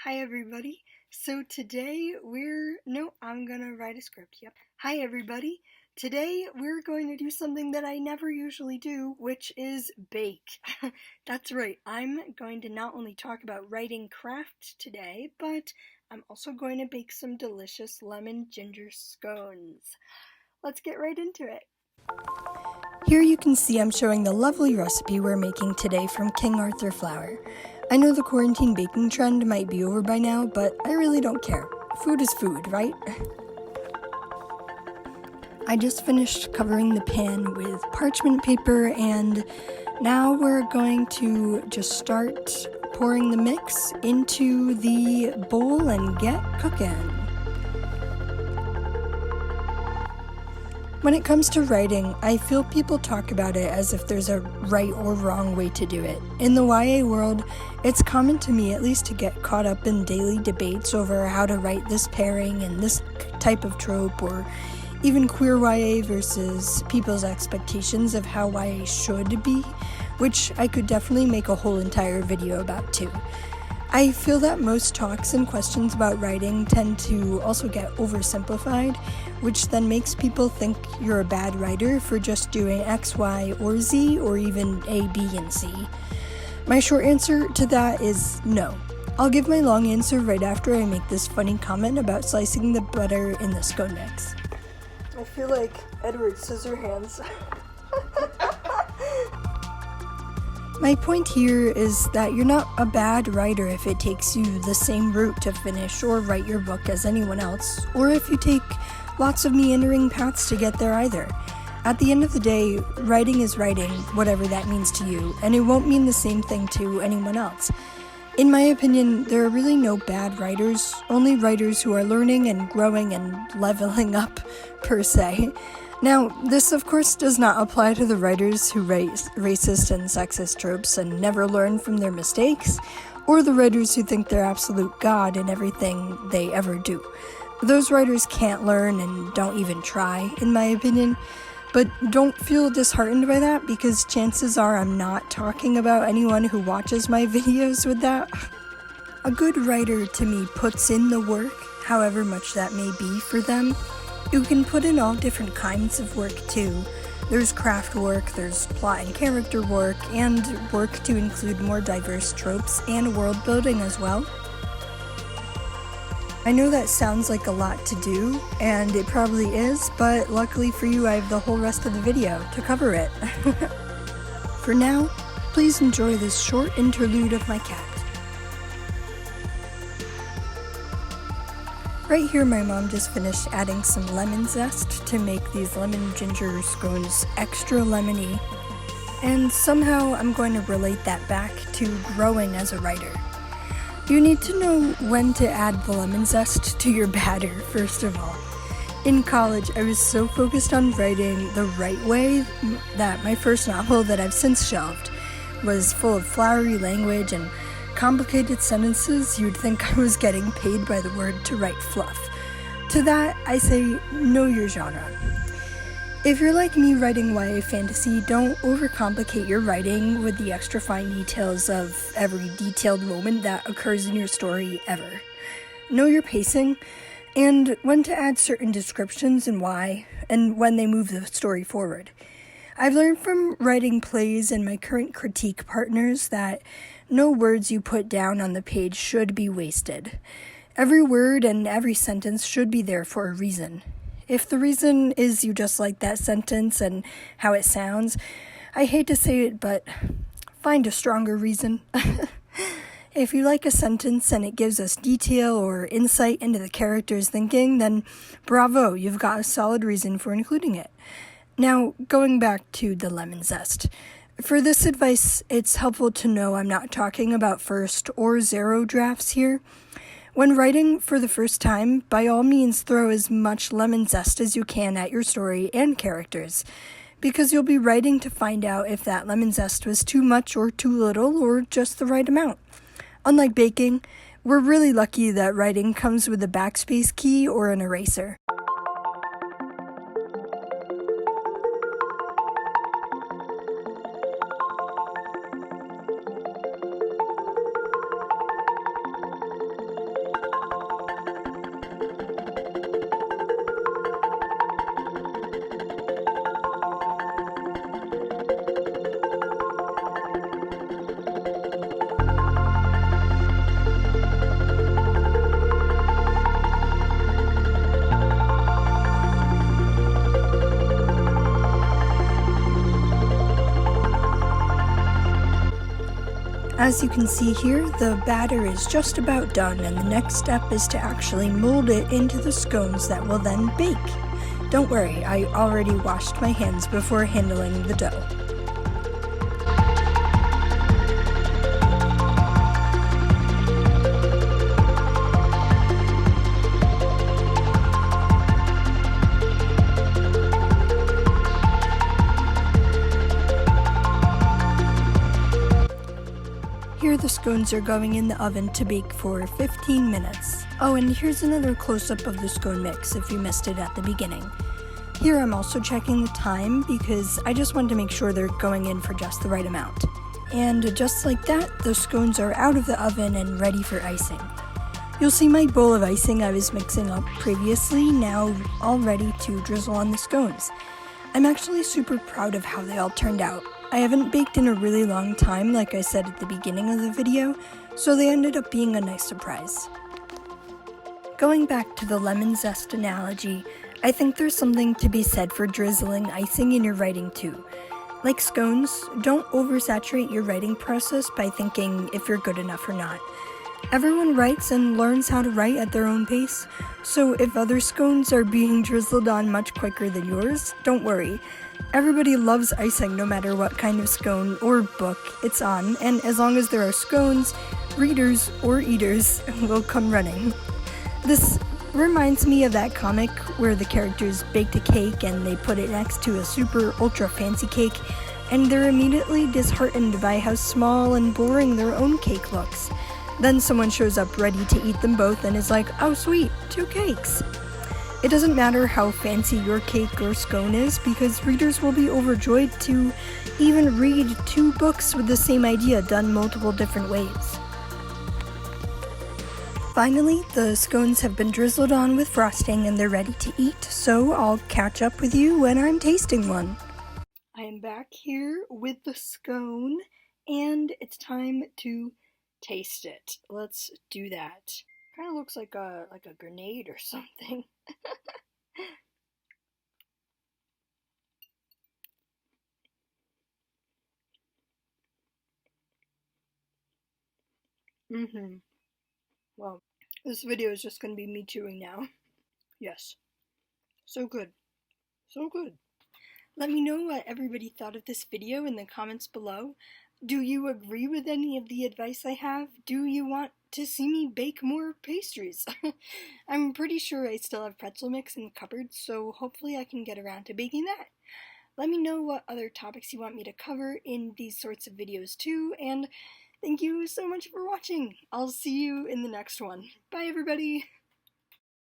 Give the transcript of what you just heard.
Hi everybody. So today I'm gonna write a script, yep. Hi everybody. Today we're going to do something that I never usually do, which is bake. That's right, I'm going to not only talk about writing craft today, but I'm also going to bake some delicious lemon ginger scones. Let's get right into it. Here you can see I'm showing the lovely recipe we're making today from King Arthur flour. I know the quarantine baking trend might be over by now, but I really don't care. Food is food, right? I just finished covering the pan with parchment paper, and now we're going to just start pouring the mix into the bowl and get cooking. When it comes to writing, I feel people talk about it as if there's a right or wrong way to do it. In the YA world, it's common to me at least to get caught up in daily debates over how to write this pairing and this type of trope, or even queer YA versus people's expectations of how YA should be, which I could definitely make a whole entire video about too. I feel that most talks and questions about writing tend to also get oversimplified, which then makes people think you're a bad writer for just doing X, Y, or Z, or even A, B, and C. My short answer to that is no. I'll give my long answer right after I make this funny comment about slicing the butter in the scone mix. I feel like Edward Scissorhands. My point here is that you're not a bad writer if it takes you the same route to finish or write your book as anyone else, or if you take lots of meandering paths to get there either. At the end of the day, writing is writing, whatever that means to you, and it won't mean the same thing to anyone else. In my opinion, there are really no bad writers, only writers who are learning and growing and leveling up, per se. Now, this of course does not apply to the writers who write racist and sexist tropes and never learn from their mistakes, or the writers who think they're absolute god in everything they ever do. Those writers can't learn and don't even try, in my opinion, but don't feel disheartened by that, because chances are I'm not talking about anyone who watches my videos with that. A good writer to me puts in the work, however much that may be for them. You can put in all different kinds of work too. There's craft work, there's plot and character work, and work to include more diverse tropes and world building as well. I know that sounds like a lot to do, and it probably is, but luckily for you I have the whole rest of the video to cover it. For now, please enjoy this short interlude of my cat. Right here, my mom just finished adding some lemon zest to make these lemon ginger scones extra lemony, and somehow I'm going to relate that back to growing as a writer. You need to know when to add the lemon zest to your batter, first of all. In college, I was so focused on writing the right way that my first novel, that I've since shelved, was full of flowery language and complicated sentences you'd think I was getting paid by the word to write fluff. To that, I say, know your genre. If you're like me writing YA fantasy, don't overcomplicate your writing with the extra fine details of every detailed moment that occurs in your story ever. Know your pacing, and when to add certain descriptions and why, and when they move the story forward. I've learned from writing plays and my current critique partners that no words you put down on the page should be wasted. Every word and every sentence should be there for a reason. If the reason is you just like that sentence and how it sounds, I hate to say it, but find a stronger reason. If you like a sentence and it gives us detail or insight into the character's thinking, then bravo, you've got a solid reason for including it. Now, going back to the lemon zest. For this advice, it's helpful to know I'm not talking about first or zero drafts here. When writing for the first time, by all means throw as much lemon zest as you can at your story and characters, because you'll be writing to find out if that lemon zest was too much or too little, or just the right amount. Unlike baking, we're really lucky that writing comes with a backspace key or an eraser. As you can see here, the batter is just about done, and the next step is to actually mold it into the scones that will then bake. Don't worry, I already washed my hands before handling the dough. Here the scones are going in the oven to bake for 15 minutes. Oh, and here's another close-up of the scone mix if you missed it at the beginning. Here I'm also checking the time because I just want to make sure they're going in for just the right amount. And just like that, the scones are out of the oven and ready for icing. You'll see my bowl of icing I was mixing up previously now all ready to drizzle on the scones. I'm actually super proud of how they all turned out. I haven't baked in a really long time, like I said at the beginning of the video, so they ended up being a nice surprise. Going back to the lemon zest analogy, I think there's something to be said for drizzling icing in your writing too. Like scones, don't oversaturate your writing process by thinking if you're good enough or not. Everyone writes and learns how to write at their own pace, so if other scones are being drizzled on much quicker than yours, don't worry. Everybody loves icing no matter what kind of scone or book it's on, and as long as there are scones, readers or eaters will come running. This reminds me of that comic where the characters baked a cake and they put it next to a super ultra fancy cake, and they're immediately disheartened by how small and boring their own cake looks. Then someone shows up ready to eat them both and is like, oh sweet, 2 cakes. It doesn't matter how fancy your cake or scone is because readers will be overjoyed to even read 2 books with the same idea done multiple different ways. Finally, the scones have been drizzled on with frosting and they're ready to eat, so I'll catch up with you when I'm tasting one. I am back here with the scone and it's time to taste it. Let's do that. Kind of looks like a grenade or something. Well, this video is just going to be me chewing now. Yes. So good. So good. Let me know what everybody thought of this video in the comments below. Do you agree with any of the advice I have? Do you want to see me bake more pastries? I'm pretty sure I still have pretzel mix in the cupboard, so hopefully I can get around to baking that. Let me know what other topics you want me to cover in these sorts of videos too, and thank you so much for watching. I'll see you in the next one. Bye everybody!